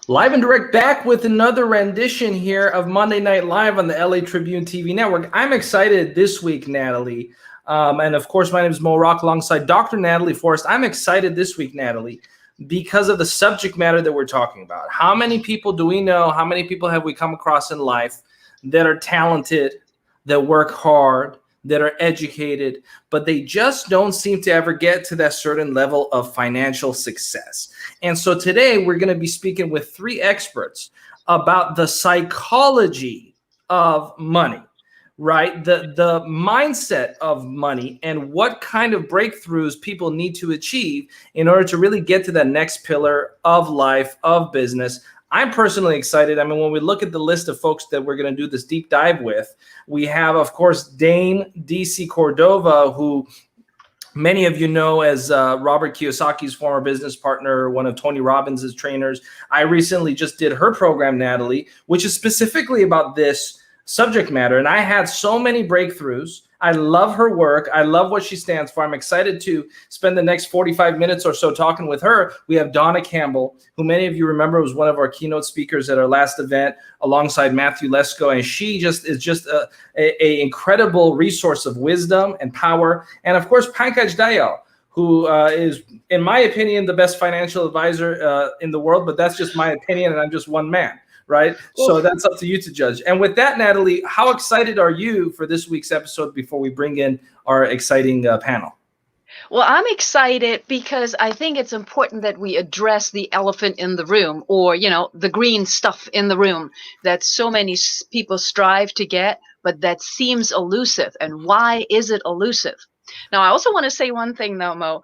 Live and direct, back with another rendition here of Monday Night Live on the LA Tribune TV network. I'm excited this week, Natalie. And of course, my name is Mo Rock alongside Dr. Natalie Forrest. I'm excited this week, Natalie, because of the subject matter that we're talking about. How many people do we know? How many people have we come across in life that are talented, that work hard, that are educated, but they just don't seem to ever get to that certain level of financial success? And so today we're going to be speaking with three experts about the psychology of money, right? The mindset of money and what kind of breakthroughs people need to achieve in order to really get to that next pillar of life, of business. I'm personally excited. I mean, when we look at the list of folks that we're going to do this deep dive with, we have, of course, Dame DC Cordova, who many of you know as Robert Kiyosaki's former business partner, one of Tony Robbins' trainers. I recently just did her program, Natalie, which is specifically about this subject matter. And I had so many breakthroughs. I love her work. I love what she stands for. I'm excited to spend the next 45 minutes or so talking with her. We have Donna Campbell, who many of you remember was one of our keynote speakers at our last event alongside Matthew Lesko. And she is just a incredible resource of wisdom and power. And of course, Pankaj Dayal, who is, in my opinion, the best financial advisor in the world. But that's just my opinion, and I'm just one man. Right. So that's up to you to judge. And with that, Natalie, how excited are you for this week's episode before we bring in our exciting panel? Well, I'm excited because I think it's important that we address the elephant in the room, or, the green stuff in the room that so many people strive to get, but that seems elusive. And why is it elusive? Now, I also want to say one thing, though, Mo.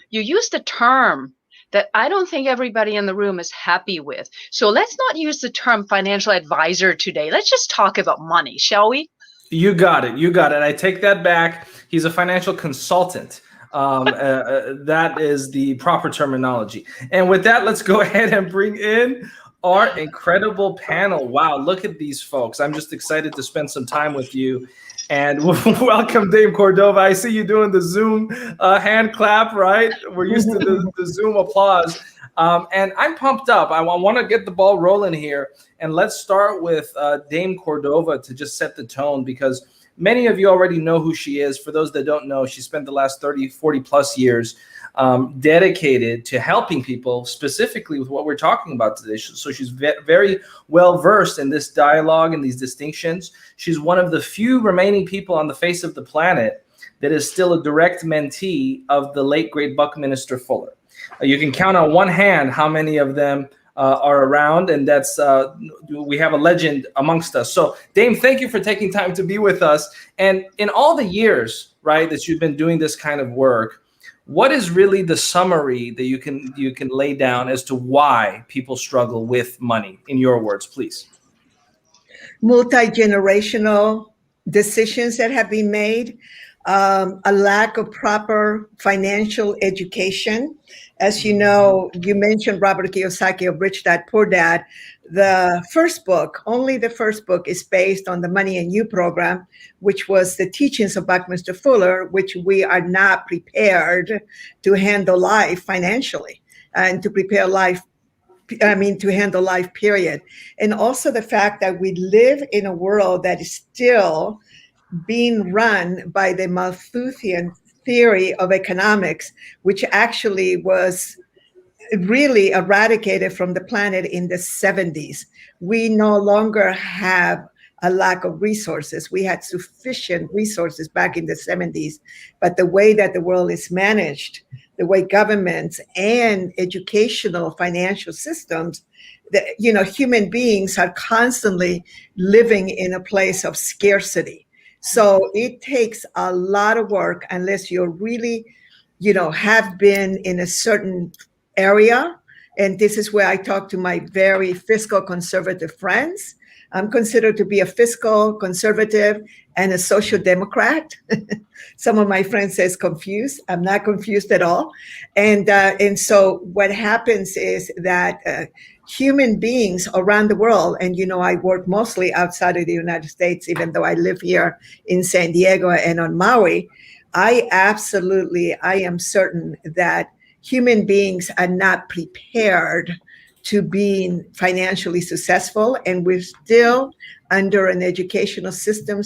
You used a term that I don't think everybody in the room is happy with. So let's not use the term financial advisor today. Let's just talk about money, shall we? You got it. You got it. I take that back. He's a financial consultant. That is the proper terminology. And with that, let's go ahead and bring in our incredible panel. Wow, look at these folks. I'm just excited to spend some time with you. And welcome, Dame Cordova. I see you doing the Zoom hand clap, right? We're used to the Zoom applause. And I'm pumped up. I want to get the ball rolling here. And let's start with Dame Cordova to just set the tone, because many of you already know who she is. For those that don't know, she spent the last 30, 40 plus years dedicated to helping people specifically with what we're talking about today. So she's very well versed in this dialogue and these distinctions. She's one of the few remaining people on the face of the planet that is still a direct mentee of the late great Buckminster Fuller. You can count on one hand how many of them are around, and that's we have a legend amongst us. So Dame, thank you for taking time to be with us. And in all the years, right, that you've been doing this kind of work, what is really the summary that you can lay down as to why people struggle with money, in your words, please? Multi-generational decisions that have been made, a lack of proper financial education. As you know, you mentioned Robert Kiyosaki of Rich Dad, Poor Dad. The first book, only the first book, is based on the Money and You program, which was the teachings of Buckminster Fuller, which we are not prepared to handle life financially and to prepare life. To handle life, period. And also the fact that we live in a world that is still being run by the Malthusian theory of economics, which actually was really eradicated from the planet in the 70s. We no longer have a lack of resources. We had sufficient resources back in the 70s, but the way that the world is managed, the way governments and educational financial systems, human beings are constantly living in a place of scarcity. So it takes a lot of work unless you're really, have been in a certain area. And this is where I talk to my very fiscal conservative friends. I'm considered to be a fiscal conservative and a social democrat. Some of my friends says confused. I'm not confused at all. And so what happens is that human beings around the world, and I work mostly outside of the United States, even though I live here in San Diego and on Maui, I am certain that human beings are not prepared to being financially successful. And we're still under an educational system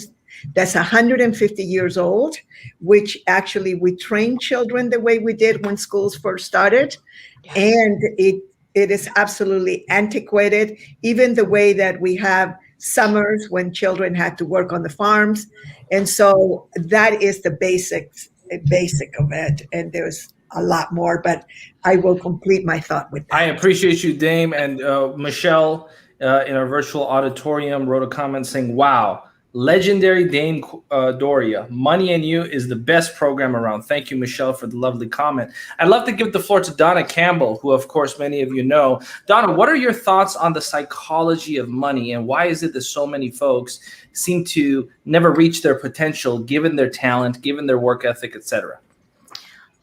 that's 150 years old, which actually we train children the way we did when schools first started. Yes. And it is absolutely antiquated, even the way that we have summers when children had to work on the farms. And so that is the basic of it. And there's a lot more, but I will complete my thought with that. I appreciate you, Dame. And Michelle in our virtual auditorium wrote a comment saying, wow, legendary Dame Doria, Money and You is the best program around. Thank you, Michelle, for the lovely comment. I'd love to give the floor to Donna Campbell, who, of course, many of you know. Donna, what are your thoughts on the psychology of money, and why is it that so many folks seem to never reach their potential, given their talent, given their work ethic, etc.?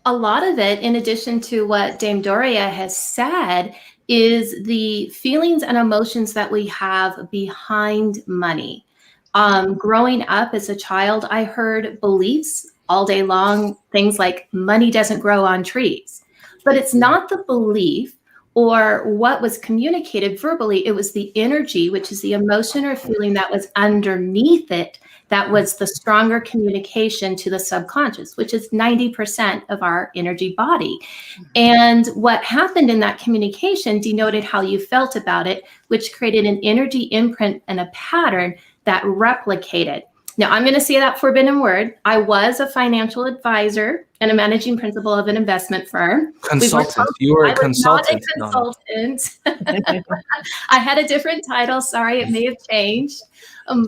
A lot of it, in addition to what Dame Doria has said, is the feelings and emotions that we have behind money. Growing up as a child, I heard beliefs all day long, things like money doesn't grow on trees. But it's not the belief or what was communicated verbally, it was the energy, which is the emotion or feeling that was underneath it, that was the stronger communication to the subconscious, which is 90% of our energy body. And what happened in that communication denoted how you felt about it, which created an energy imprint and a pattern that replicated. Now, I'm going to say that forbidden word. I was a financial advisor and a managing principal of an investment firm. Consultant. You were a consultant. I was not a consultant. I had a different title. Sorry, it may have changed.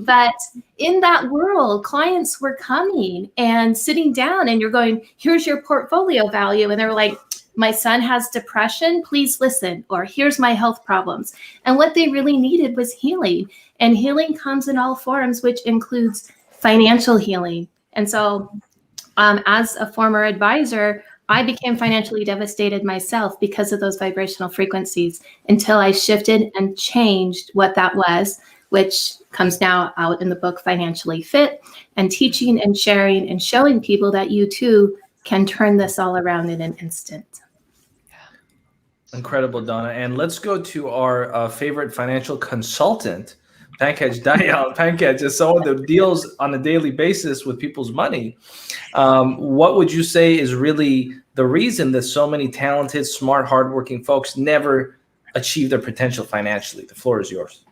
But in that world, clients were coming and sitting down and you're going, here's your portfolio value. And they're like, my son has depression, please listen, or here's my health problems. And what they really needed was healing. And healing comes in all forms, which includes financial healing. And so as a former advisor, I became financially devastated myself because of those vibrational frequencies until I shifted and changed what that was, which comes now out in the book Financially Fit, and teaching and sharing and showing people that you too can turn this all around in an instant. Incredible, Donna. And let's go to our favorite financial consultant, Pankaj Dayal. Pankaj, as someone that deals on a daily basis with people's money, what would you say is really the reason that so many talented, smart, hardworking folks never achieve their potential financially? The floor is yours.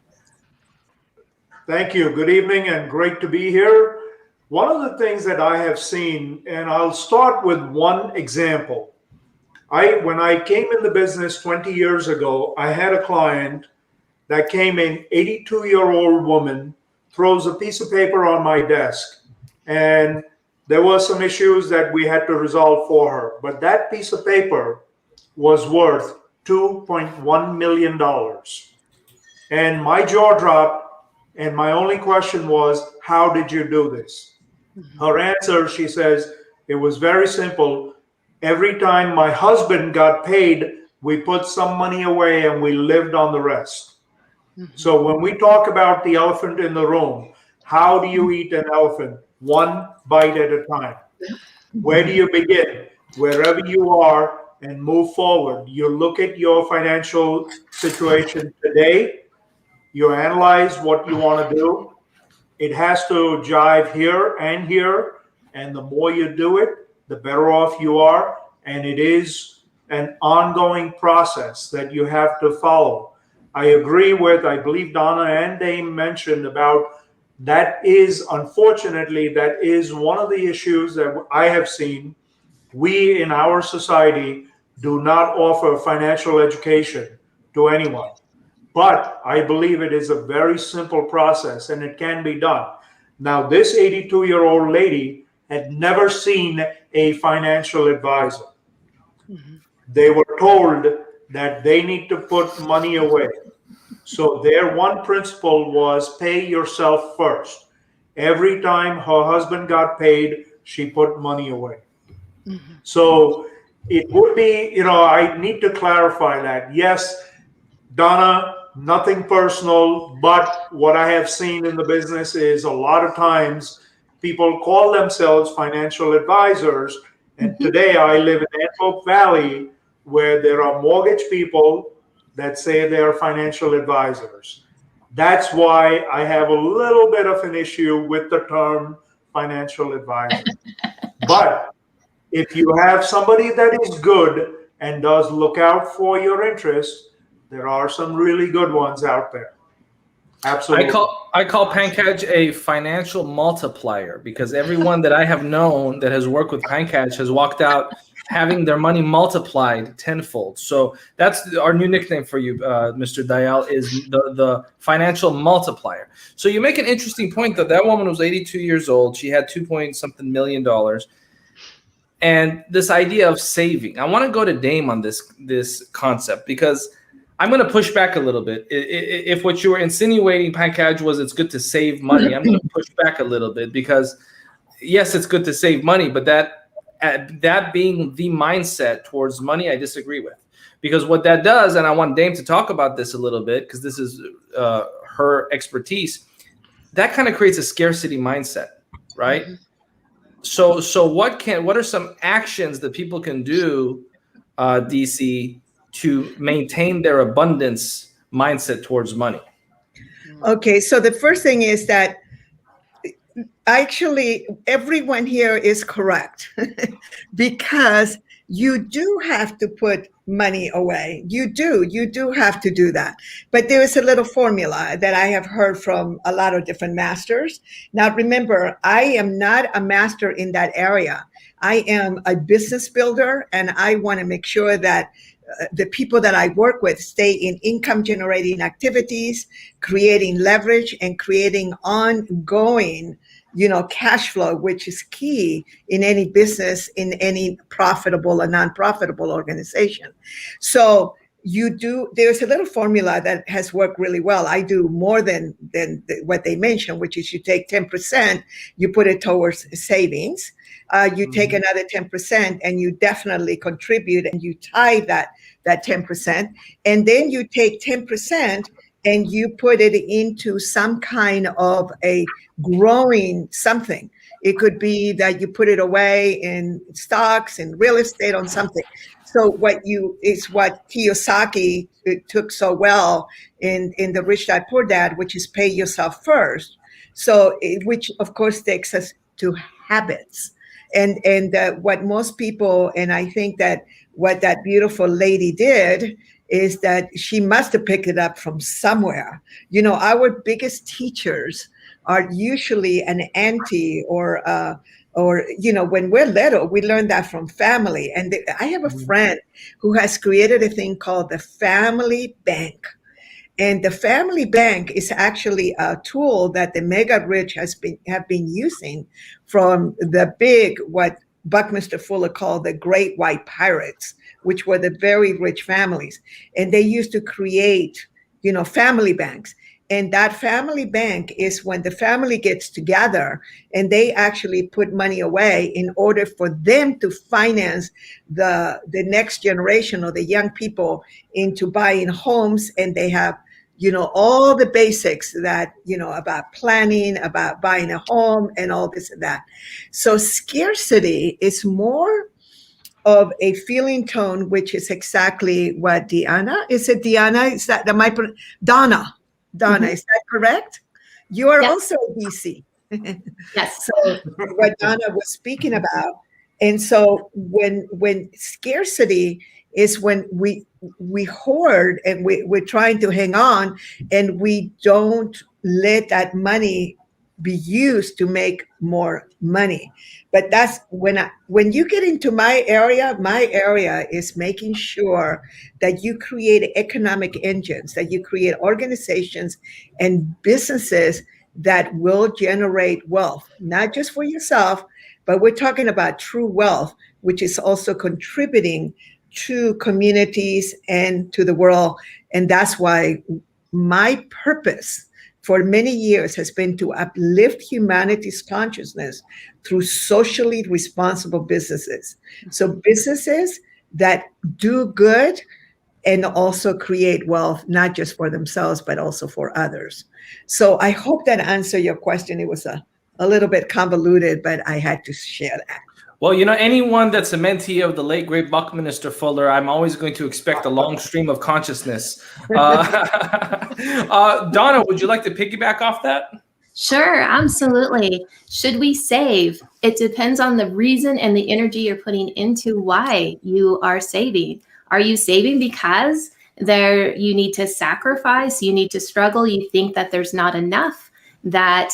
Thank you. Good evening and great to be here. One of the things that I have seen, and I'll start with one example. When I came in the business 20 years ago, I had a client that came in, 82-year-old woman, throws a piece of paper on my desk. And there were some issues that we had to resolve for her. But that piece of paper was worth $2.1 million. And my jaw dropped. And my only question was, how did you do this? Her answer, she says, it was very simple. Every time my husband got paid, we put some money away and we lived on the rest. So when we talk about the elephant in the room, how do you eat an elephant? One bite at a time. Where do you begin? Wherever you are, and move forward. You look at your financial situation today. You analyze what you want to do. It has to jive here and here. And the more you do it, the better off you are. And it is an ongoing process that you have to follow. I agree with, I believe Donna and Dame mentioned about that is, unfortunately, that is one of the issues that I have seen. We in our society do not offer financial education to anyone. But I believe it is a very simple process and it can be done. Now, this 82-year-old lady had never seen a financial advisor. They were told that they need to put money away. So their one principle was pay yourself first. Every time her husband got paid, she put money away. So it would be, I need to clarify that. Yes, Donna, nothing personal, but what I have seen in the business is a lot of times people call themselves financial advisors. And today I live in Antelope Valley where there are mortgage people that say they are financial advisors. That's why I have a little bit of an issue with the term financial advisor. But if you have somebody that is good and does look out for your interests, there are some really good ones out there. Absolutely. I call Pankaj a financial multiplier because everyone that I have known that has worked with Pankaj has walked out having their money multiplied tenfold. So that's our new nickname for you, Mr. Dayal, is the financial multiplier. So you make an interesting point that woman was 82 years old. She had $2 million. And this idea of saving. I want to go to Dame on this concept because I'm going to push back a little bit. If what you were insinuating, Pankaj, was it's good to save money, I'm going to push back a little bit because, yes, it's good to save money, but that being the mindset towards money, I disagree with. Because what that does, and I want Dame to talk about this a little bit because this is her expertise, that kind of creates a scarcity mindset, right? So what are some actions that people can do, DC, to maintain their abundance mindset towards money? Okay, so the first thing is that actually everyone here is correct because you do have to put money away. You do have to do that. But there is a little formula that I have heard from a lot of different masters. Now, remember, I am not a master in that area. I am a business builder, and I want to make sure that the people that I work with stay in income generating activities, creating leverage and creating ongoing cash flow, which is key in any business, in any profitable or non-profitable organization. So there's a little formula that has worked really well. I do more than what they mentioned, which is you take 10%, you put it towards savings. You take another 10% and you definitely contribute and you tie that 10%. And then you take 10% and you put it into some kind of a growing something. It could be that you put it away in stocks and real estate on something. So what Kiyosaki took so well in the Rich Dad Poor Dad, which is pay yourself first. So which of course takes us to habits. And what most people, and I think that what that beautiful lady did is that she must have picked it up from somewhere. Our biggest teachers are usually an auntie or when we're little, we learn that from family. And I have a friend who has created a thing called the family bank. And the family bank is actually a tool that the mega rich have been using from the big, what Buckminster Fuller called the great white pirates, which were the very rich families. And they used to create, family banks. And that family bank is when the family gets together and they actually put money away in order for them to finance the next generation or the young people into buying homes. And they have, all the basics that, about planning, about buying a home and all this and that. So scarcity is more of a feeling tone, which is exactly what Donna, is that Donna, is that correct? You are also a DC. Yes. So what Donna was speaking about. And so when scarcity is when we hoard and we're trying to hang on, and we don't let that money be used to make more money. But that's when you get into my area is making sure that you create economic engines, that you create organizations and businesses that will generate wealth, not just for yourself, but we're talking about true wealth, which is also contributing to communities and to the world. And that's why my purpose for many years has been to uplift humanity's consciousness through socially responsible businesses. So businesses that do good and also create wealth, not just for themselves, but also for others. So I hope that answered your question. It was a little bit convoluted, but I had to share that. Well, anyone that's a mentee of the late great Buckminster Fuller, I'm always going to expect a long stream of consciousness. Donna, would you like to piggyback off that? Sure, absolutely. Should we save? It depends on the reason and the energy you're putting into why you are saving. Are you saving because you need to sacrifice, you need to struggle, you think that there's not enough, that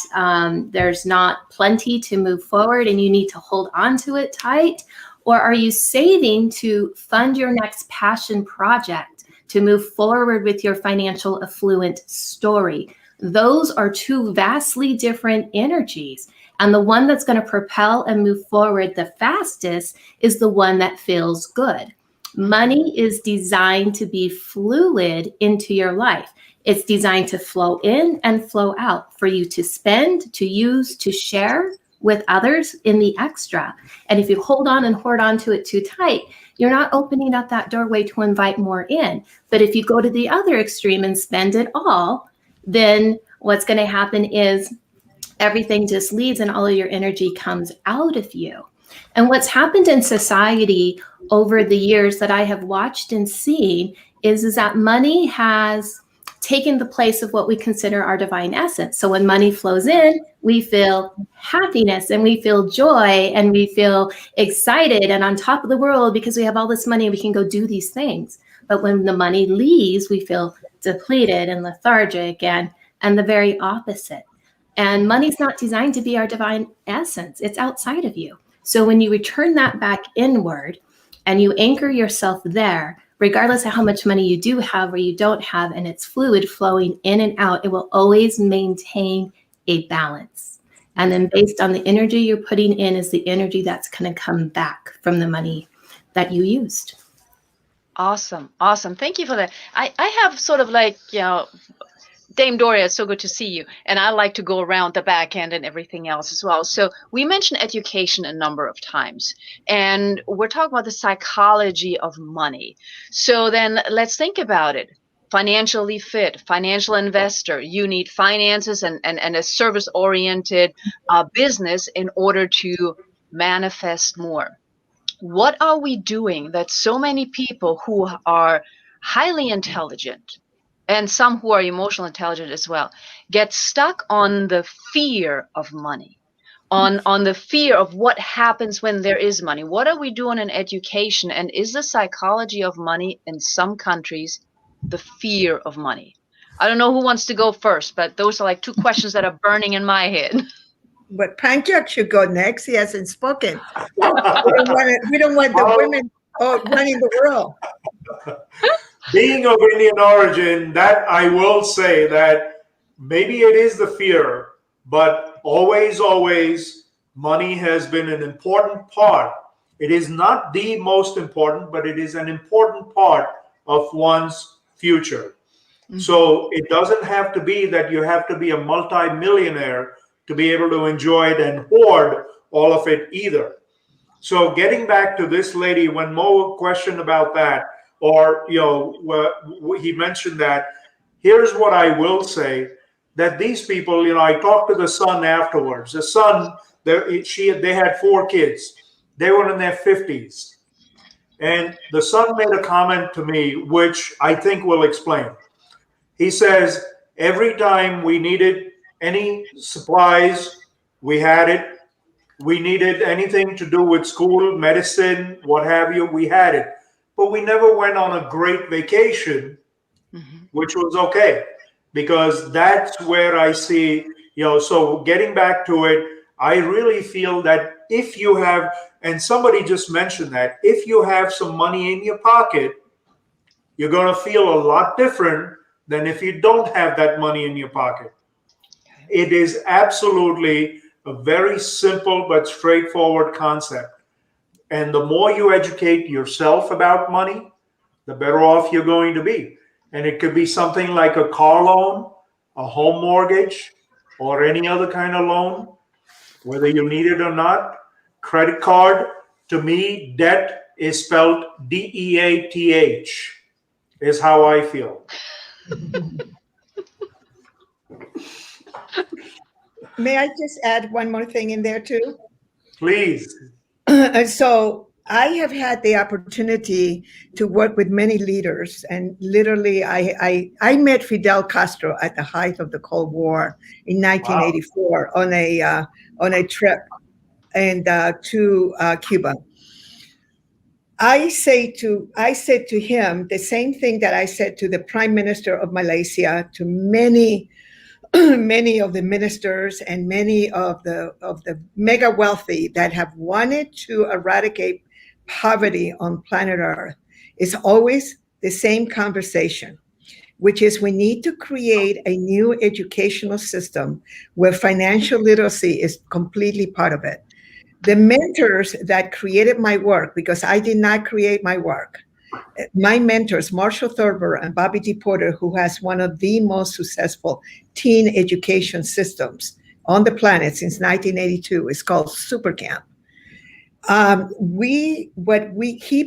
there's not plenty to move forward and you need to hold on to it tight? Or are you saving to fund your next passion project, to move forward with your financial affluent story? Those are two vastly different energies. And the one that's going to propel and move forward the fastest is the one that feels good. Money is designed to be fluid into your life. It's designed to flow in and flow out, for you to spend, to use, to share with others in the extra. And if you hold on and hoard on to it too tight, you're not opening up that doorway to invite more in. But if you go to the other extreme and spend it all, then what's going to happen is everything just leaves and all of your energy comes out of you. And what's happened in society over the years that I have watched and seen is that money has taken the place of what we consider our divine essence. So when money flows in, we feel happiness and we feel joy and we feel excited and on top of the world because we have all this money and we can go do these things. But when the money leaves, we feel depleted and lethargic and the very opposite. And money's not designed to be our divine essence. It's outside of you. So when you return that back inward and you anchor yourself there, regardless of how much money you do have or you don't have, and it's fluid flowing in and out, it will always maintain a balance. And then based on the energy you're putting in is the energy that's going to come back from the money that you used. Awesome. Awesome. Thank you for that. I have sort of like, Dame Doria, it's so good to see you. And I like to go around the back end and everything else as well. So we mentioned education a number of times, and we're talking about the psychology of money. So then let's think about it. Financially fit, financial investor, you need finances and a service-oriented business in order to manifest more. What are we doing that so many people who are highly intelligent, and some who are emotional intelligent as well, get stuck on the fear of money, on the fear of what happens when there is money? What are we doing in education? And is the psychology of money in some countries the fear of money? I don't know who wants to go first, but those are like two questions that are burning in my head. But Panchak should go next. He hasn't spoken. We don't want the women running the world. Being of Indian origin, that I will say that maybe it is the fear, but always, money has been an important part. It is not the most important, but it is an important part of one's future. Mm-hmm. So it doesn't have to be that you have to be a multi-millionaire to be able to enjoy it and hoard all of it either. So getting back to this lady, when Mo questioned about that, or he mentioned that, here's what I will say, that these people, I talked to the son afterwards. The son, they had 4 kids. They were in their 50s. And the son made a comment to me, which I think will explain. He says, every time we needed any supplies, we had it. We needed anything to do with school, medicine, what have you, we had it. but we never went on a great vacation, which was okay, because that's where I see, so getting back to it, I really feel that if you have, and somebody just mentioned that, if you have some money in your pocket, you're going to feel a lot different than if you don't have that money in your pocket. It is absolutely a very simple but straightforward concept. And the more you educate yourself about money, the better off you're going to be. And it could be something like a car loan, a home mortgage, or any other kind of loan, whether you need it or not. Credit card, to me, debt is spelled DEATH, is how I feel. May I just add one more thing in there too? Please. So I have had the opportunity to work with many leaders, and literally I met Fidel Castro at the height of the Cold War in 1984 wow. on a trip and to Cuba. I said to him the same thing that I said to the Prime Minister of Malaysia, to many of the ministers and many of the mega wealthy that have wanted to eradicate poverty on planet Earth. Is always the same conversation, which is we need to create a new educational system where financial literacy is completely part of it. The mentors that created my work, because I did not create my work, my mentors, Marshall Thurber and Bobby D. Porter, who has one of the most successful teen education systems on the planet since 1982, is called Super Camp. He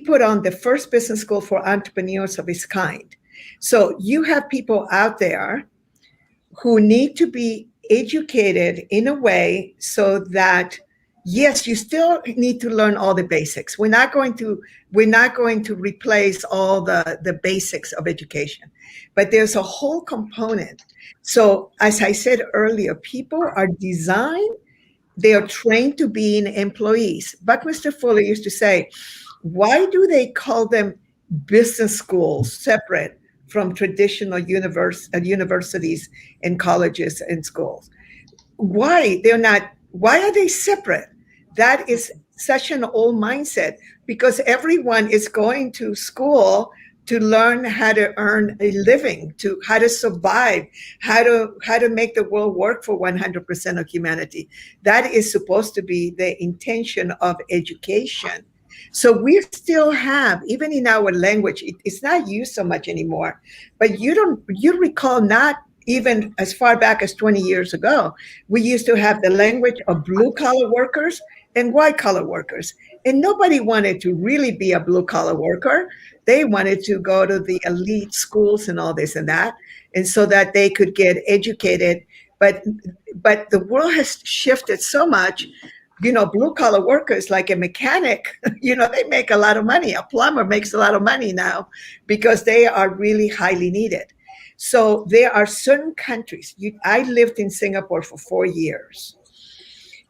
put on the first business school for entrepreneurs of its kind. So you have people out there who need to be educated in a way so that, yes, you still need to learn all the basics. We're not going to replace all the basics of education, but there's a whole component. So as I said earlier, people are designed, they are trained to be employees. Buckminster Fuller used to say, why do they call them business schools separate from traditional universities and colleges and schools? Why are they separate? That is such an old mindset, because everyone is going to school to learn how to earn a living, to how to survive, how to make the world work for 100% of humanity. That is supposed to be the intention of education. So we still have, even in our language, it's not used so much anymore, but you recall not even as far back as 20 years ago, we used to have the language of blue collar workers and white collar workers. And nobody wanted to really be a blue collar worker. They wanted to go to the elite schools and all this and that, and so that they could get educated. But the world has shifted so much. Blue collar workers, like a mechanic, they make a lot of money. A plumber makes a lot of money now because they are really highly needed. So there are certain countries. I lived in Singapore for 4 years.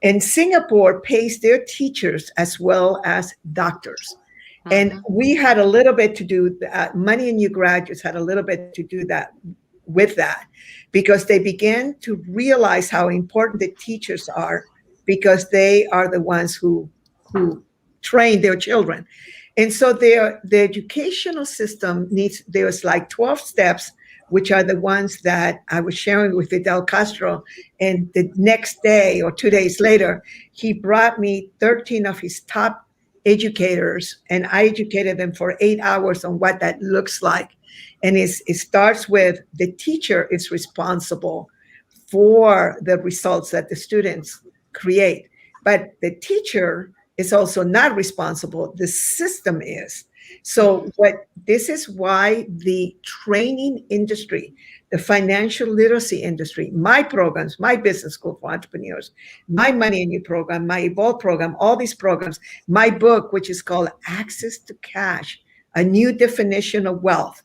And Singapore pays their teachers as well as doctors. And we had a little bit to do that. Money and New Graduates had a little bit to do that with that, because they began to realize how important the teachers are, because they are the ones who train their children. And so the educational system there's like 12 steps, which are the ones that I was sharing with Fidel Castro. And the next day or 2 days later, he brought me 13 of his top educators, and I educated them for 8 hours on what that looks like. And it starts with the teacher is responsible for the results that the students create. But the teacher is also not responsible. The system is. So this is why the training industry, the financial literacy industry, my programs, my business school for entrepreneurs, my Money and You program, my Evolve program, all these programs, my book, which is called Access to Cash, a new definition of wealth,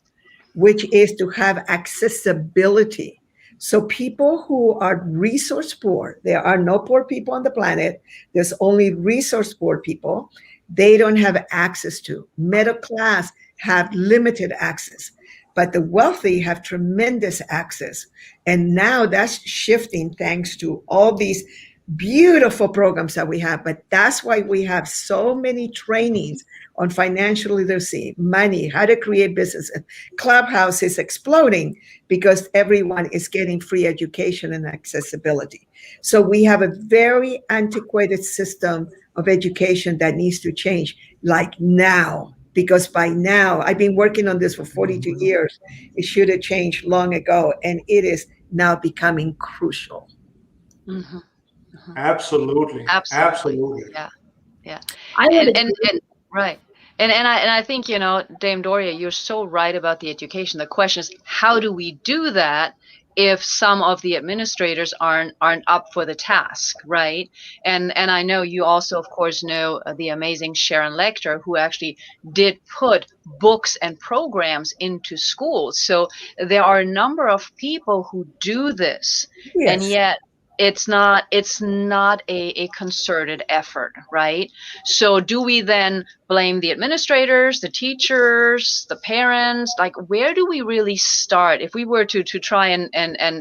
which is to have accessibility. So people who are resource poor, there are no poor people on the planet. There's only resource poor people. They don't have access to. Middle class have limited access, but the wealthy have tremendous access. And now that's shifting thanks to all these beautiful programs that we have. But that's why we have so many trainings on financial literacy, money, how to create businesses. Clubhouse is exploding because everyone is getting free education and accessibility. So we have a very antiquated system of education that needs to change, like now, because by now, I've been working on this for 42 years. It should have changed long ago, and it is now becoming crucial. Mm-hmm. Mm-hmm. Absolutely. Absolutely. Absolutely. Yeah. Yeah. I would And right. And I think, you know, Dame Doria, you're so right about the education. The question is, how do we do that if some of the administrators aren't up for the task, right? And I know you also, of course, know the amazing Sharon Lecter, who actually did put books and programs into schools. So there are a number of people who do this, and Yes. yet it's not a concerted effort, right? So do we then blame the administrators, the teachers, the parents? Like, where do we really start? If we were to try and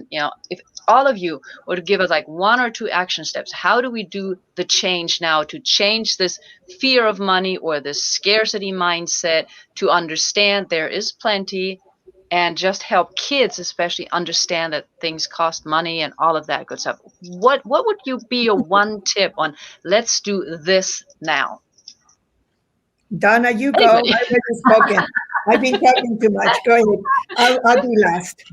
you know, if all of you were to give us like 1 or 2 action steps, how do we do the change now to change this fear of money or this scarcity mindset, to understand there is plenty, and just help kids especially understand that things cost money and all of that good stuff? What would you be your one tip on, let's do this now? Donna, you go. Anybody? I've already spoken. I've been talking too much. Go ahead. I'll be last.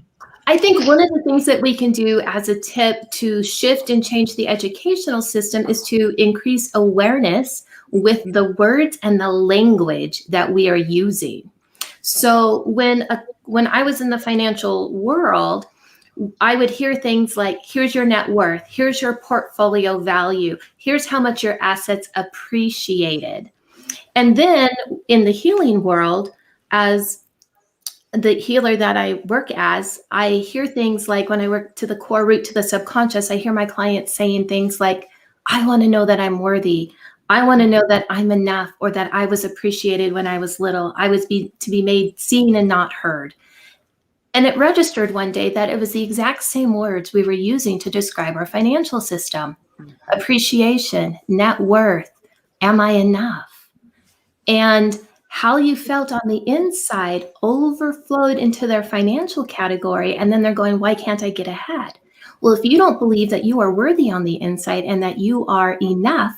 I think one of the things that we can do as a tip to shift and change the educational system is to increase awareness with the words and the language that we are using. So when I was in the financial world, I would hear things like, here's your net worth, here's your portfolio value, here's how much your assets appreciated. And then in the healing world, as the healer that I work as, I hear things like, when I work to the core root, to the subconscious, I hear my clients saying things like, I want to know that I'm worthy. I want to know that I'm enough, or that I was appreciated when I was little. I was to be made seen and not heard. And it registered one day that it was the exact same words we were using to describe our financial system. Appreciation, net worth, am I enough? And how you felt on the inside overflowed into their financial category. And then they're going, why can't I get ahead? Well, if you don't believe that you are worthy on the inside and that you are enough,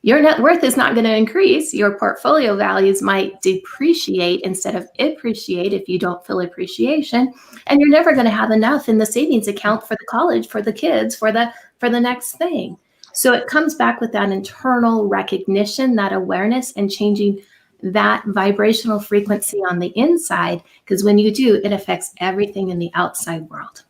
your net worth is not going to increase. Your portfolio values might depreciate instead of appreciate if you don't feel appreciation. And you're never going to have enough in the savings account for the college, for the kids, for the next thing. So it comes back with that internal recognition, that awareness, and changing that vibrational frequency on the inside, because when you do, it affects everything in the outside world.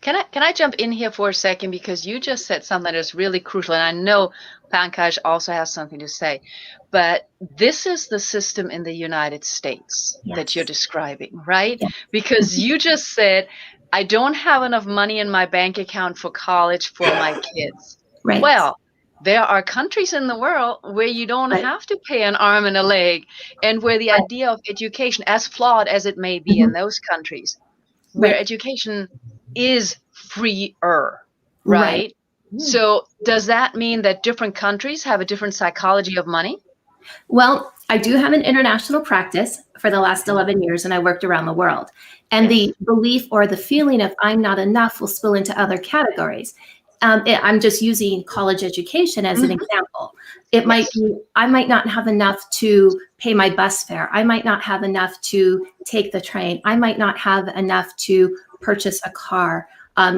Can I jump in here for a second, because you just said something that is really crucial, and I know Pankaj also has something to say, but this is the system in the United States that you're describing, right? Yes. Because you just said, I don't have enough money in my bank account for college for my kids. Right. Well, there are countries in the world where you don't have to pay an arm and a leg, and where the idea of education, as flawed as it may be in those countries, where education is freer, right? So does that mean that different countries have a different psychology of money? Well, I do have an international practice for the last 11 years, and I worked around the world. And the belief or the feeling of I'm not enough will spill into other categories. I'm just using college education as an example. It might be, I might not have enough to pay my bus fare. I might not have enough to take the train. I might not have enough to purchase a car.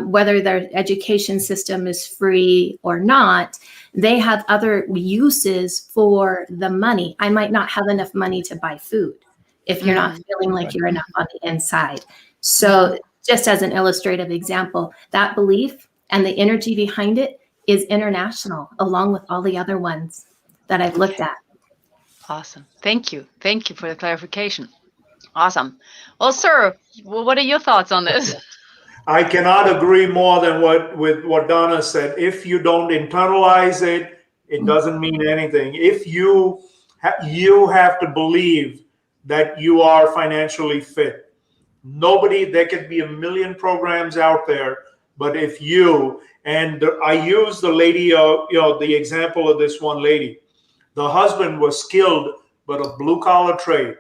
Whether their education system is free or not, they have other uses for the money. I might not have enough money to buy food if you're not feeling like you're enough on the inside. So just as an illustrative example, that belief and the energy behind it is international, along with all the other ones that I've looked at. Awesome. Thank you. Thank you for the clarification. Awesome. Well, sir, what are your thoughts on this? I cannot agree more than with what Donna said. If you don't internalize it, it doesn't mean anything. If you have to believe that you are financially fit. Nobody, there could be a million programs out there, but if you, and I use the lady, the example of this one lady, the husband was skilled, but a blue collar trade.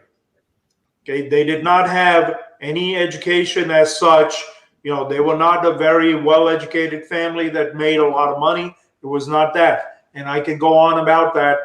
Okay, they did not have any education as such. They were not a very well educated family that made a lot of money. It was not that. And I can go on about that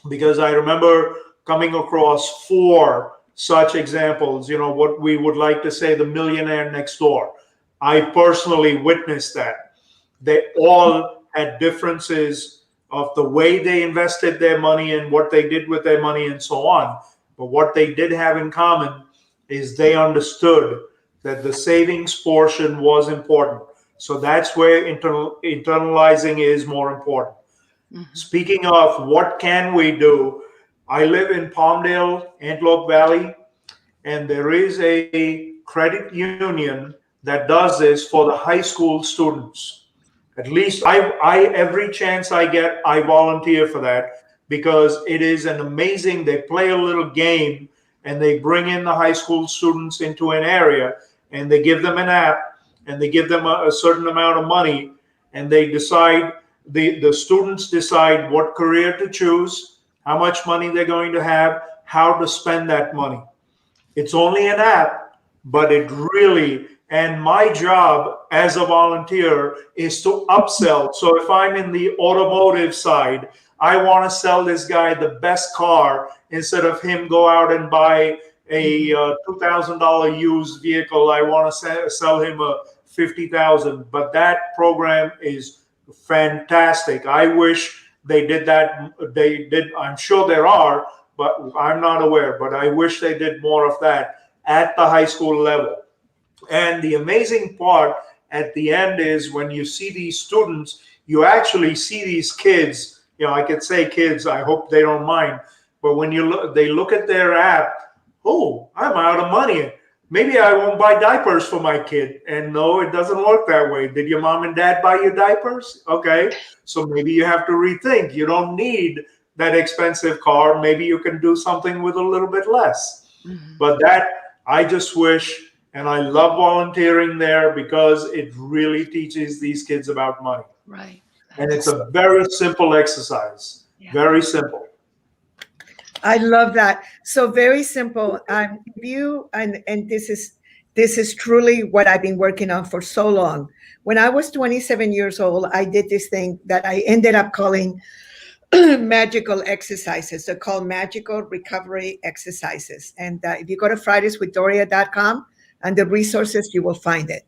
because I remember coming across 4 such examples, what we would like to say the millionaire next door. I personally witnessed that. They all had differences of the way they invested their money and what they did with their money and so on. But what they did have in common is they understood that the savings portion was important. So that's where internalizing is more important. Mm-hmm. Speaking of what can we do, I live in Palmdale, Antelope Valley, and there is a credit union that does this for the high school students. At least I every chance I get, I volunteer for that because it is an amazing, they play a little game and they bring in the high school students into an area and they give them an app and they give them a certain amount of money and they decide, the students decide what career to choose, how much money they're going to have, how to spend that money. It's only an app, but it really, and my job as a volunteer is to upsell. So if I'm in the automotive side, I want to sell this guy the best car instead of him go out and buy a $2,000 used vehicle. I want to sell him a $50,000. But that program is fantastic. I wish they did that. They did. I'm sure there are, but I'm not aware. But I wish they did more of that at the high school level. And the amazing part at the end is when you see these students, you actually see these kids. I could say kids, I hope they don't mind. But when they look at their app, oh, I'm out of money. Maybe I won't buy diapers for my kid. And no, it doesn't work that way. Did your mom and dad buy you diapers? Okay. So maybe you have to rethink. You don't need that expensive car. Maybe you can do something with a little bit less. Mm-hmm. But that, I just wish, and I love volunteering there because it really teaches these kids about money. Right. And it's a very simple exercise. Yeah. Very simple. I love that. So very simple. You and this is truly what I've been working on for so long. When I was 27 years old, I did this thing that I ended up calling magical exercises. They're called magical recovery exercises. And if you go to fridayswithdoria.com and the resources, you will find it.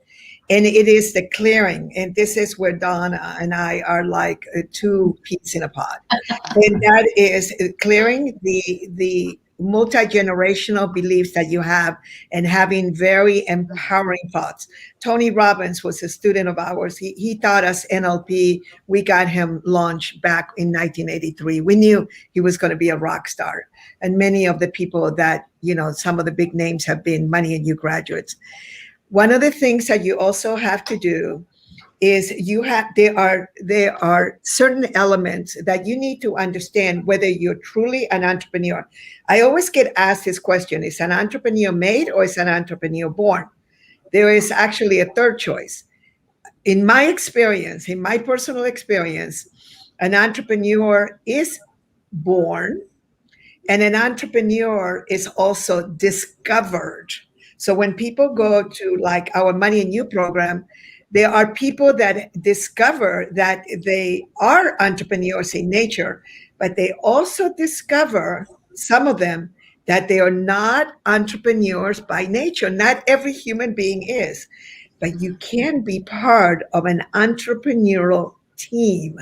And it is the clearing. And this is where Donna and I are like 2 peas in a pod. And that is clearing the multi-generational beliefs that you have and having very empowering thoughts. Tony Robbins was a student of ours. He taught us NLP. We got him launched back in 1983. We knew he was going to be a rock star. And many of the people that, some of the big names have been Money and You graduates. One of the things that you also have to do is there are certain elements that you need to understand whether you're truly an entrepreneur. I always get asked this question, is an entrepreneur made or is an entrepreneur born? There is actually a third choice. In my experience, in my personal experience, an entrepreneur is born and an entrepreneur is also discovered. So when people go to like our Money and You program, there are people that discover that they are entrepreneurs in nature, but they also discover, some of them, that they are not entrepreneurs by nature. Not every human being is, but you can be part of an entrepreneurial team.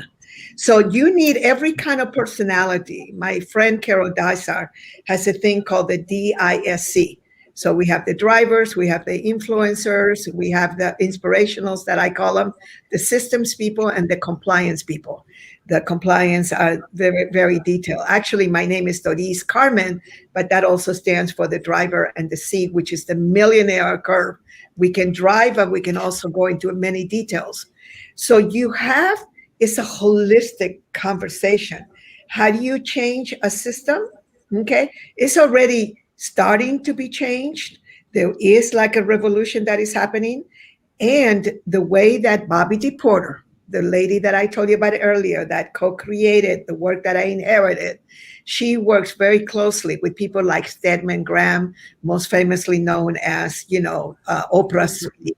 So you need every kind of personality. My friend Carol Dysar has a thing called the DISC. So we have the drivers, we have the influencers, we have the inspirationals that I call them, the systems people and the compliance people. The compliance are very, very detailed. Actually, my name is Doris Carmen, but that also stands for the driver and the C, which is the millionaire curve. We can drive, but we can also go into many details. So it's a holistic conversation. How do you change a system? Okay, it's already starting to be changed. There is like a revolution that is happening. And the way that Bobby D. Porter, the lady that I told you about earlier, that co-created the work that I inherited, she works very closely with people like Stedman Graham, most famously known as, Oprah's sweetie.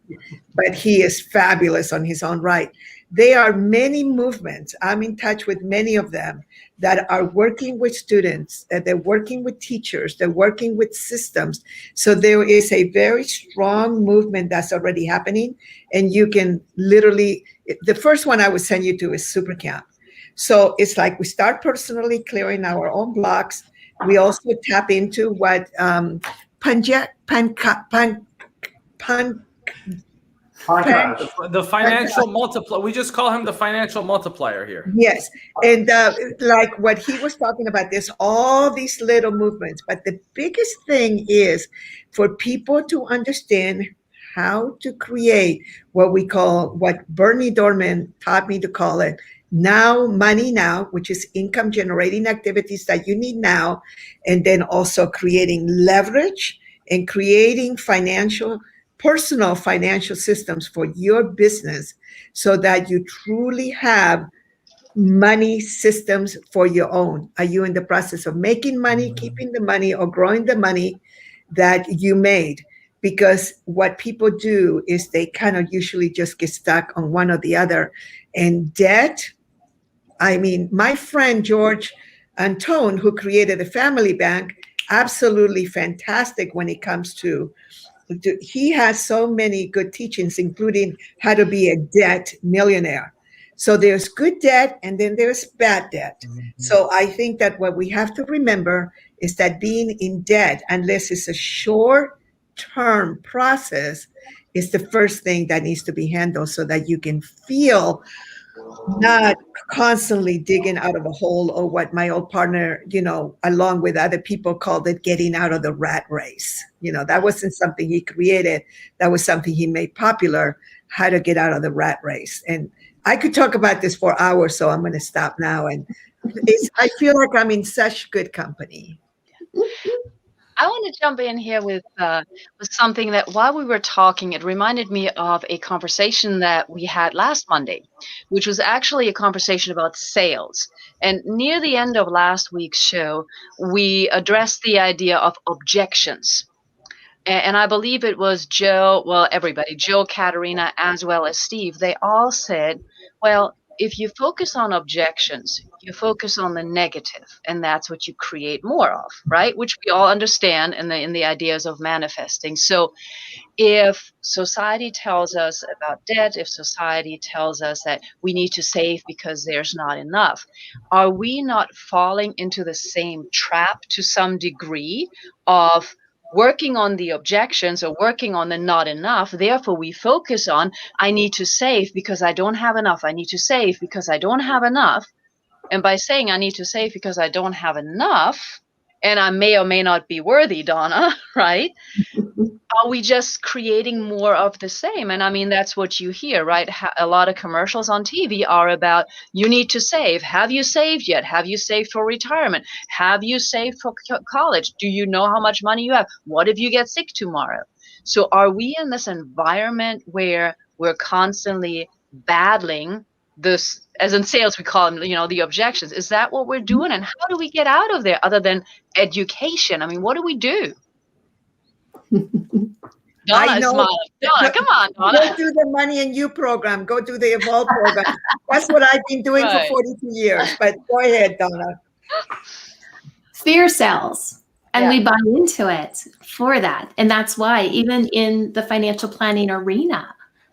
But he is fabulous on his own right. There are many movements. I'm in touch with many of them that are working with students, that they're working with teachers, they're working with systems. So there is a very strong movement that's already happening. And you can literally, the first one I would send you to is Super Camp. So it's like we start personally clearing our own blocks. We also tap into what The financial multiplier. We just call him the financial multiplier here. Yes. And like what he was talking about, there's all these little movements. But the biggest thing is for people to understand how to create what we call, what Bernie Dorman taught me to call it, money now, which is income generating activities that you need now. And then also creating leverage and creating personal financial systems for your business so that you truly have money systems for your own. Are you in the process of making money, keeping the money, or growing the money that you made? Because what people do is they kind of usually just get stuck on one or the other. And debt, I mean, my friend George Antone, who created the Family Bank, absolutely fantastic when it comes to, he has so many good teachings, including how to be a debt millionaire. So there's good debt and then there's bad debt. So I think that what we have to remember is that being in debt, unless it's a short-term process, is the first thing that needs to be handled so that you can feel not constantly digging out of a hole, or what my old partner, along with other people called it, getting out of the rat race. That wasn't something he created. That was something he made popular, how to get out of the rat race. And I could talk about this for hours, so I'm going to stop now. And I feel like I'm in such good company. I want to jump in here with something that while we were talking, it reminded me of a conversation that we had last Monday, which was actually a conversation about sales. And near the end of last week's show, we addressed the idea of objections. And I believe it was Joe, well, everybody, Joe, Katerina, as well as Steve, they all said, well, if you focus on objections, you focus on the negative, and that's what you create more of, right? Which we all understand in the ideas of manifesting. So if society tells us about debt, if society tells us that we need to save because there's not enough, are we not falling into the same trap to some degree of working on the objections or working on the not enough? Therefore, we focus on, I need to save because I don't have enough. I need to save because I don't have enough. And by saying I need to save because I don't have enough, and I may or may not be worthy, Donna, right? Are we just creating more of the same? And I mean, that's what you hear, right? A lot of commercials on TV are about, you need to save. Have you saved yet? Have you saved for retirement? Have you saved for college? Do you know how much money you have? What if you get sick tomorrow? So are we in this environment where we're constantly battling this, as in sales, we call them, the objections? Is that what we're doing? And how do we get out of there other than education? I mean, what do we do? Donna is smiling. Donna, come on, Donna. Go do the Money and You program. Go do the Evolve program. That's what I've been doing for 42 years. But go ahead, Donna. Fear sells. And we buy into it for that. And that's why, even in the financial planning arena,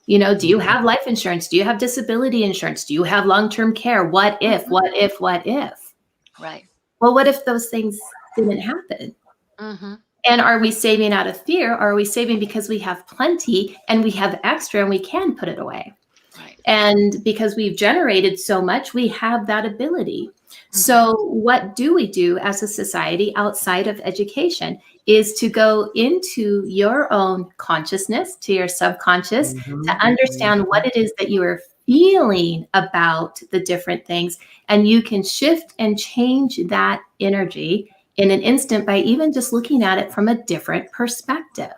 do you have life insurance? Do you have disability insurance? Do you have long-term care? What if, what if, what if? Right. Well, what if those things didn't happen? Mm-hmm. And are we saving out of fear? Or are we saving because we have plenty and we have extra and we can put it away? Right. And because we've generated so much, we have that ability. Mm-hmm. So what do we do as a society outside of education is to go into your own consciousness, to your subconscious, to understand what it is that you are feeling about the different things. And you can shift and change that energy in an instant by even just looking at it from a different perspective.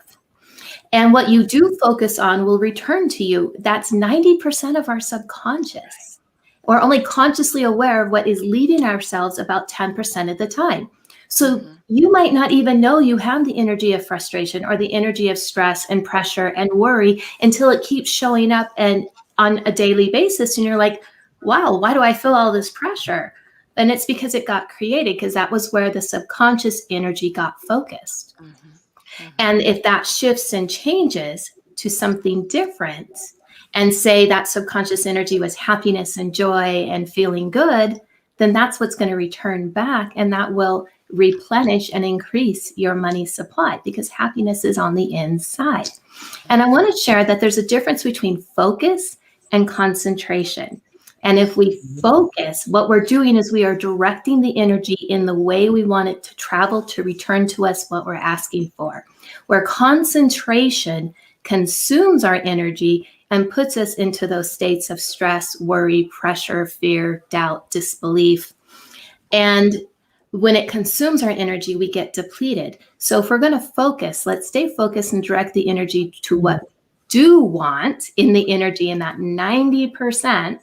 And what you do focus on will return to you. That's 90% of our subconscious. We're only consciously aware of what is leading ourselves about 10% of the time. So you might not even know you have the energy of frustration or the energy of stress and pressure and worry until it keeps showing up and on a daily basis. And you're like, wow, why do I feel all this pressure? And it's because it got created, because that was where the subconscious energy got focused. And if that shifts and changes to something different, and say that subconscious energy was happiness and joy and feeling good, then that's what's going to return back, and that will replenish and increase your money supply, because happiness is on the inside. And I want to share that there's a difference between focus and concentration. And if we focus, what we're doing is we are directing the energy in the way we want it to travel to return to us what we're asking for. Where concentration consumes our energy and puts us into those states of stress, worry, pressure, fear, doubt, disbelief. And when it consumes our energy, we get depleted. So if we're going to focus, let's stay focused and direct the energy to what we do want in the energy in that 90%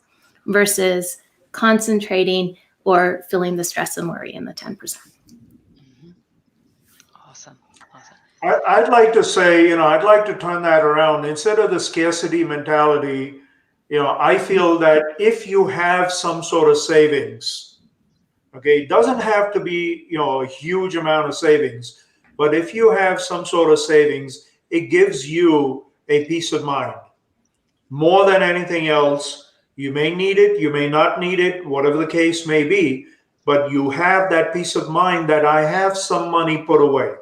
versus concentrating or feeling the stress and worry in the 10%. Awesome. I'd like to say, I'd like to turn that around. Instead of the scarcity mentality, I feel that if you have some sort of savings, okay, it doesn't have to be, a huge amount of savings, but if you have some sort of savings, it gives you a peace of mind. More than anything else, you may need it, you may not need it, whatever the case may be, but you have that peace of mind that I have some money put away.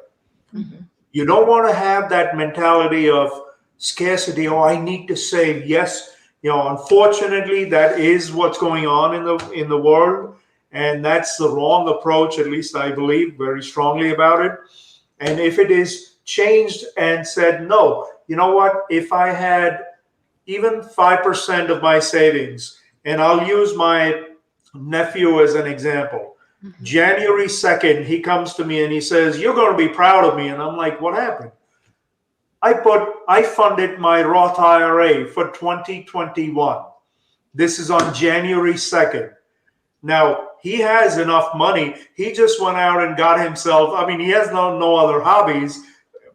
You don't want to have that mentality of scarcity. Oh, I need to save. Yes, unfortunately, that is what's going on in the world, and that's the wrong approach. At least I believe very strongly about it. And if it is changed and said, no, you know what? If I had even 5% of my savings, and I'll use my nephew as an example. January 2nd, he comes to me and he says, you're going to be proud of me. And I'm like, what happened? I funded my Roth IRA for 2021. This is on January 2nd. Now, he has enough money. He just went out and got himself, he has no other hobbies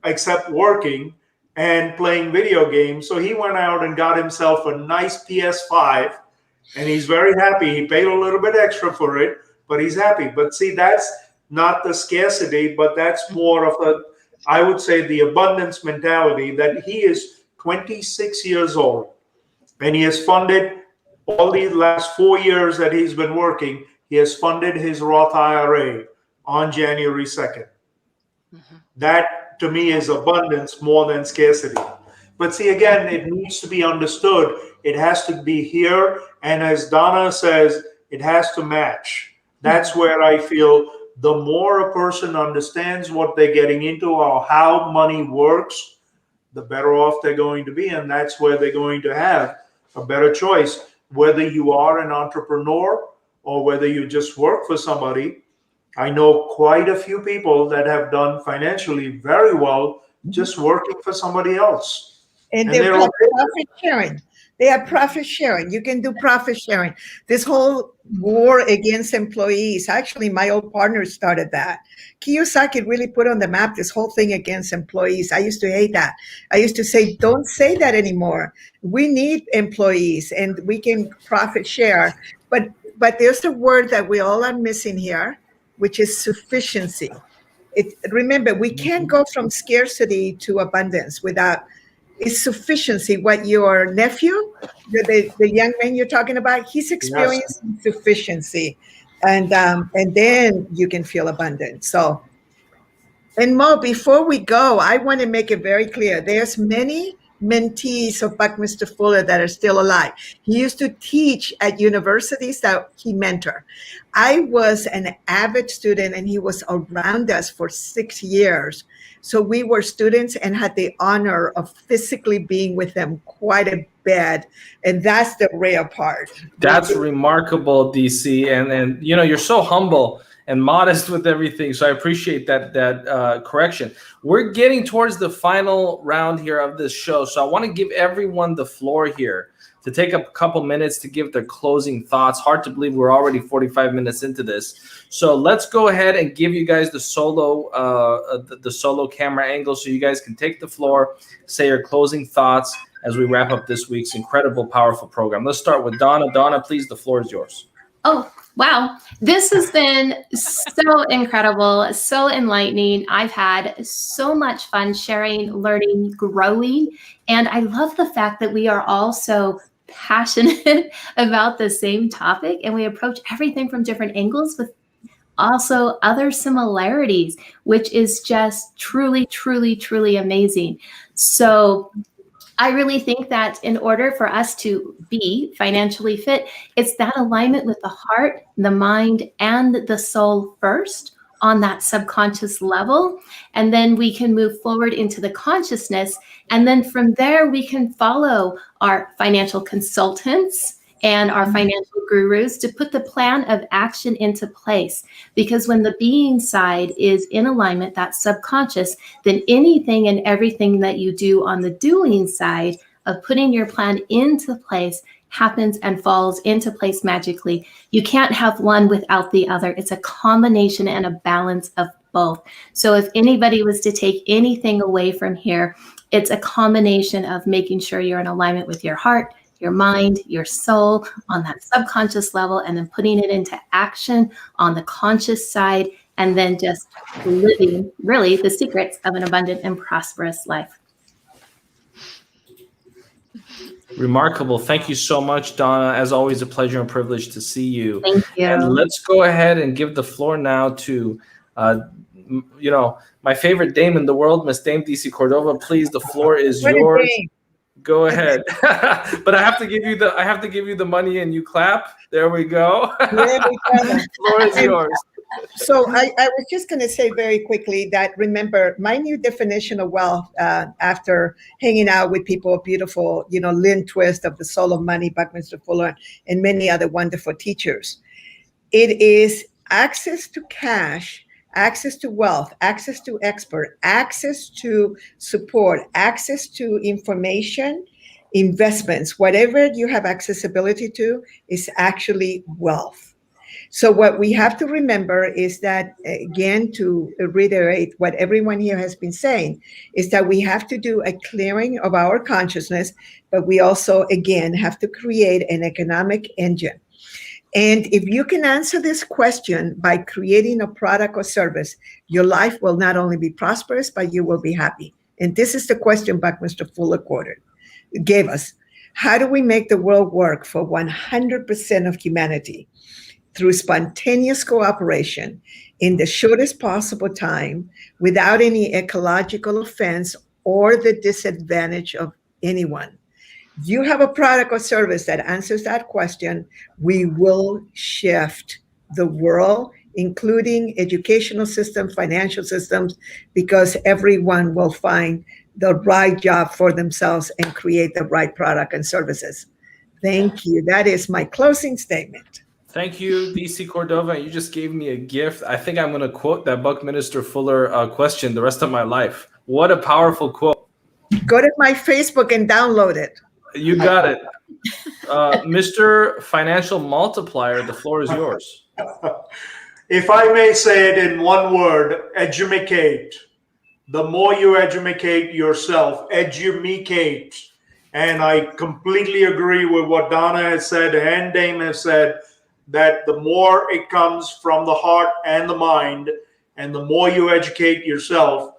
except working and playing video games. So he went out and got himself a nice PS5, and he's very happy. He paid a little bit extra for it, but he's happy. But see, that's not the scarcity, but that's more of I would say the abundance mentality, that he is 26 years old and he has funded all these last 4 years that he's been working. He has funded his Roth IRA on January 2nd. That to me is abundance more than scarcity. But see, again, it needs to be understood. It has to be here. And as Donna says, it has to match. That's where I feel the more a person understands what they're getting into or how money works, the better off they're going to be. And that's where they're going to have a better choice. Whether you are an entrepreneur or whether you just work for somebody, I know quite a few people that have done financially very well just working for somebody else. And they're profit sharing. They are profit sharing. You can do profit sharing. This whole war against employees, actually, my old partner started that. Kiyosaki really put on the map this whole thing against employees. I used to hate that. I used to say, don't say that anymore. We need employees and we can profit share. But there's a word that we all are missing here, which is sufficiency. Remember, we can't go from scarcity to abundance without it's sufficiency. What your nephew, the young man you're talking about, he's experiencing sufficiency, and then you can feel abundant. So, and Mo, before we go, I want to make it very clear. There's many mentees of Buckminster Fuller that are still alive. He used to teach at universities that he mentored. I was an avid student and he was around us for 6 years. So we were students and had the honor of physically being with them quite a bit. And that's the rare part. That's remarkable, DC. And you're so humble. and modest with everything. So I appreciate that correction. We're getting towards the final round here of this show. So I want to give everyone the floor here to take a couple minutes to give their closing thoughts. Hard to believe we're already 45 minutes into this. So let's go ahead and give you guys the solo camera angle so you guys can take the floor, say your closing thoughts as we wrap up this week's incredible, powerful program. Let's start with Donna. Donna, please, the floor is yours. Oh, wow. This has been so incredible, so enlightening. I've had so much fun sharing, learning, growing. And I love the fact that we are all so passionate about the same topic, and we approach everything from different angles with also other similarities, which is just truly, truly, truly amazing. So I really think that in order for us to be financially fit, it's that alignment with the heart, the mind, and the soul first on that subconscious level. And then we can move forward into the consciousness. And then from there, we can follow our financial consultants and our financial gurus to put the plan of action into place. Because when the being side is in alignment, that subconscious, then anything and everything that you do on the doing side of putting your plan into place happens and falls into place magically. You can't have one without the other. It's a combination and a balance of both. So if anybody was to take anything away from here, it's a combination of making sure you're in alignment with your heart, your mind, your soul on that subconscious level, and then putting it into action on the conscious side, and then just living really the secrets of an abundant and prosperous life. Remarkable. Thank you so much, Donna. As always, a pleasure and privilege to see you. Thank you. And let's go ahead and give the floor now to, my favorite dame in the world, Miss Dame DC Cordova. Please, the floor is yours. Go ahead. But I have to give you the money and you clap. There we go. The floor is yours. So I was just going to say very quickly that, remember, my new definition of wealth after hanging out with people, beautiful, Lynn Twist of The Soul of Money, Buckminster Fuller, and many other wonderful teachers. It is access to cash, access to wealth, access to expert, access to support, access to information, investments, whatever you have accessibility to is actually wealth. So what we have to remember is that, again, to reiterate what everyone here has been saying, is that we have to do a clearing of our consciousness, but we also, again, have to create an economic engine. And if you can answer this question by creating a product or service, your life will not only be prosperous, but you will be happy. And this is the question Buckminster Fuller gave us. How do we make the world work for 100% of humanity? Through spontaneous cooperation in the shortest possible time, without any ecological offense or the disadvantage of anyone. You have a product or service that answers that question, we will shift the world, including educational systems, financial systems, because everyone will find the right job for themselves and create the right product and services. Thank you. That is my closing statement. Thank you, DC Cordova. You just gave me a gift. I think I'm going to quote that Buckminster Fuller question the rest of my life. What a powerful quote. Go to my Facebook and download it. You got it. Mr. Financial Multiplier, the floor is yours. If I may say it in one word, edumacate. The more you educate yourself, edumacate. And I completely agree with what Donna has said and Dame has said, that the more it comes from the heart and the mind, and the more you educate yourself,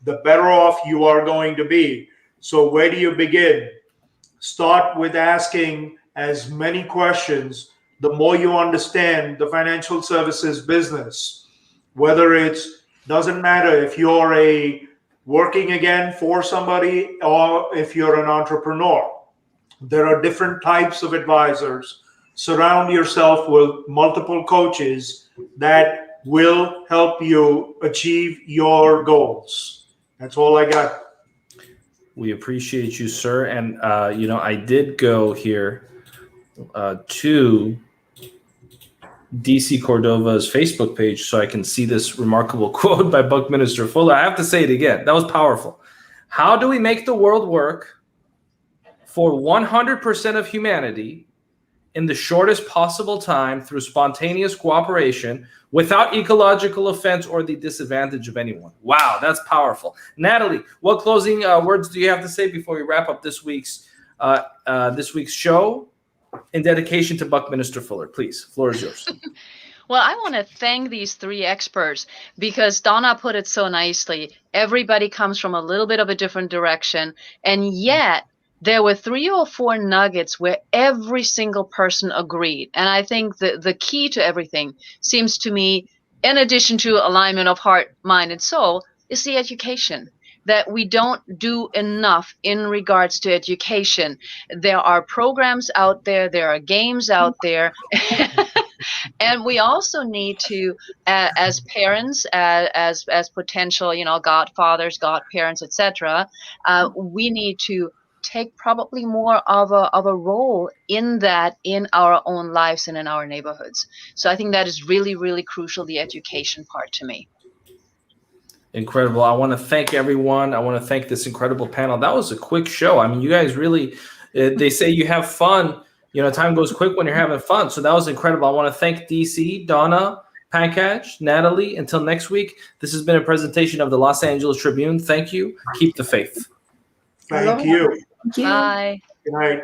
the better off you are going to be. So where do you begin? Start with asking as many questions. The more you understand the financial services business, whether doesn't matter if you're working again for somebody or if you're an entrepreneur. There are different types of advisors. Surround yourself with multiple coaches that will help you achieve your goals. That's all I got. We appreciate you, sir. And, I did go here to DC Cordova's Facebook page so I can see this remarkable quote by Buckminster Fuller. I have to say it again. That was powerful. How do we make the world work for 100% of humanity in the shortest possible time through spontaneous cooperation without ecological offense or the disadvantage of anyone? Wow, that's powerful. Natalie, what closing words do you have to say before we wrap up this week's show in dedication to Buckminster Fuller? Please, floor is yours. Well, I want to thank these three experts because Donna put it so nicely. Everybody comes from a little bit of a different direction, and yet there were 3 or 4 nuggets where every single person agreed. And I think the key to everything seems to me, in addition to alignment of heart, mind, and soul, is the education. That we don't do enough in regards to education. There are programs out there, there are games out there. And we also need to, as parents, as potential, godfathers, godparents, etc., we need to take probably more of a role in that in our own lives and in our neighborhoods. So I think that is really, really crucial, the education part to me. Incredible. I want to thank everyone. I want to thank this incredible panel. That was a quick show. I mean, you guys really, they say you have fun. Time goes quick when you're having fun. So that was incredible. I want to thank DC, Donna, Pankaj, Natalie. Until next week, this has been a presentation of the Los Angeles Tribune. Thank you. Keep the faith. Thank you. Thank you. Bye. Good night.